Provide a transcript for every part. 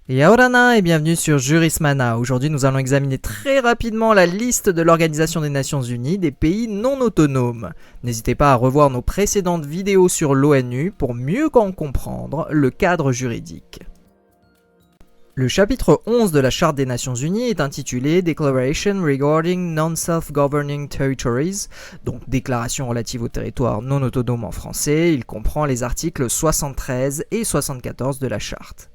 Yaorana et bienvenue sur Jurismana. Aujourd'hui, nous allons examiner très rapidement la liste de l'Organisation des Nations Unies des pays non autonomes. N'hésitez pas à revoir nos précédentes vidéos sur l'ONU pour mieux en comprendre le cadre juridique. Le chapitre 11 de la Charte des Nations Unies est intitulé Declaration Regarding Non-Self-Governing Territories, donc déclaration relative aux territoires non autonomes en français. Il comprend les articles 73 et 74 de la Charte.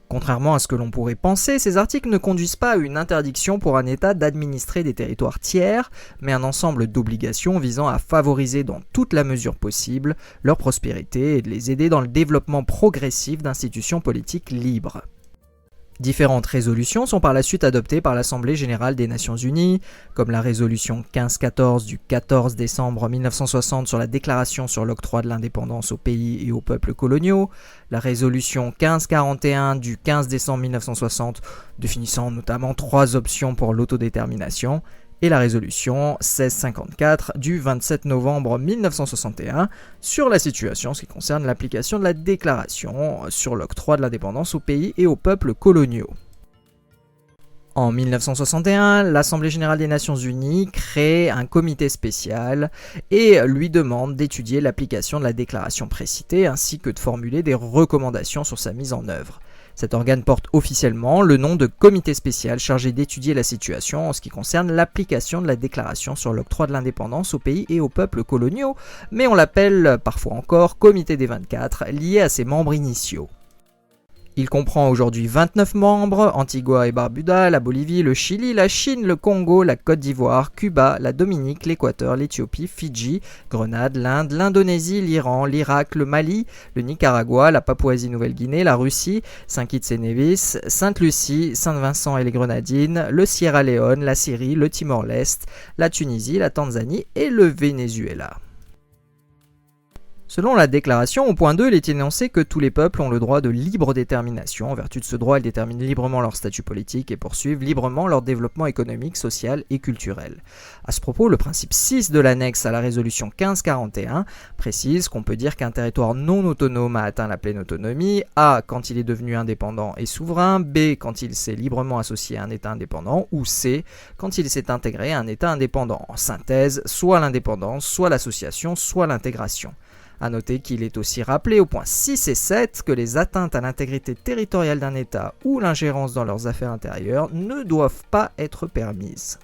Contrairement à ce que l'on pourrait penser, ces articles ne conduisent pas à une interdiction pour un État d'administrer des territoires tiers, mais un ensemble d'obligations visant à favoriser dans toute la mesure possible leur prospérité et de les aider dans le développement progressif d'institutions politiques libres. Différentes résolutions sont par la suite adoptées par l'Assemblée générale des Nations unies, comme la résolution 1514 du 14 décembre 1960 sur la déclaration sur l'octroi de l'indépendance aux pays et aux peuples coloniaux, la résolution 1541 du 15 décembre 1960 définissant notamment 3 options pour l'autodétermination, et la résolution 1654 du 27 novembre 1961 sur la situation en ce qui concerne l'application de la déclaration sur l'octroi de l'indépendance aux pays et aux peuples coloniaux. En 1961, l'Assemblée générale des Nations unies crée un comité spécial et lui demande d'étudier l'application de la déclaration précitée ainsi que de formuler des recommandations sur sa mise en œuvre. Cet organe porte officiellement le nom de comité spécial chargé d'étudier la situation en ce qui concerne l'application de la déclaration sur l'octroi de l'indépendance aux pays et aux peuples coloniaux, mais on l'appelle parfois encore comité des 24, lié à ses membres initiaux. Il comprend aujourd'hui 29 membres, Antigua et Barbuda, la Bolivie, le Chili, la Chine, le Congo, la Côte d'Ivoire, Cuba, la Dominique, l'Équateur, l'Éthiopie, Fidji, Grenade, l'Inde, l'Indonésie, l'Iran, l'Irak, le Mali, le Nicaragua, la Papouasie-Nouvelle-Guinée, la Russie, Saint-Kitts-et-Nevis, Sainte-Lucie, Saint-Vincent et les Grenadines, le Sierra Leone, la Syrie, le Timor-Leste, la Tunisie, la Tanzanie et le Venezuela. Selon la déclaration, au point 2, il est énoncé que tous les peuples ont le droit de libre détermination. En vertu de ce droit, ils déterminent librement leur statut politique et poursuivent librement leur développement économique, social et culturel. À ce propos, le principe 6 de l'annexe à la résolution 1541 précise qu'on peut dire qu'un territoire non autonome a atteint la pleine autonomie, A, quand il est devenu indépendant et souverain, B, quand il s'est librement associé à un État indépendant, ou C, quand il s'est intégré à un État indépendant. En synthèse, soit l'indépendance, soit l'association, soit l'intégration. A noter qu'il est aussi rappelé au point 6 et 7 que les atteintes à l'intégrité territoriale d'un État ou l'ingérence dans leurs affaires intérieures ne doivent pas être permises.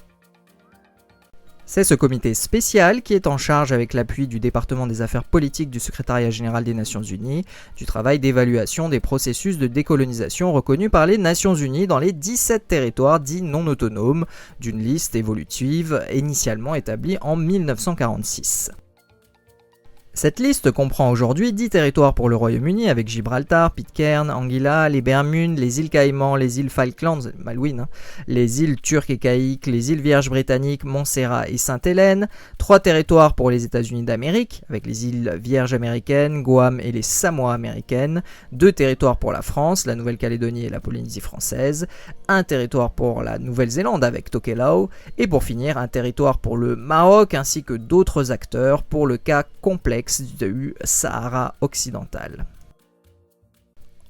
C'est ce comité spécial qui est en charge, avec l'appui du département des affaires politiques du secrétariat général des Nations Unies, du travail d'évaluation des processus de décolonisation reconnus par les Nations Unies dans les 17 territoires dits non autonomes, d'une liste évolutive initialement établie en 1946. Cette liste comprend aujourd'hui 10 territoires pour le Royaume-Uni avec Gibraltar, Pitcairn, Anguilla, les Bermudes, les îles Caïmans, les îles Falklands, Malouine, les îles Turques et Caïques, les îles Vierges britanniques, Montserrat et Sainte-Hélène, 3 territoires pour les États-Unis d'Amérique avec les îles Vierges américaines, Guam et les Samoa américaines, 2 territoires pour la France, la Nouvelle-Calédonie et la Polynésie française, 1 territoire pour la Nouvelle-Zélande avec Tokelau et pour finir un territoire pour le Maroc ainsi que d'autres acteurs pour le cas complexe du Sahara occidental.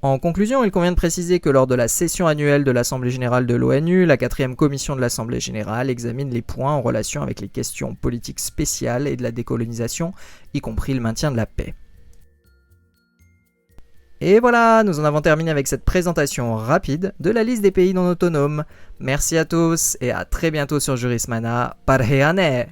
En conclusion, il convient de préciser que lors de la session annuelle de l'Assemblée générale de l'ONU, la 4e commission de l'Assemblée générale examine les points en relation avec les questions politiques spéciales et de la décolonisation, y compris le maintien de la paix. Et voilà, nous en avons terminé avec cette présentation rapide de la liste des pays non autonomes. Merci à tous et à très bientôt sur Jurismana. Parheane!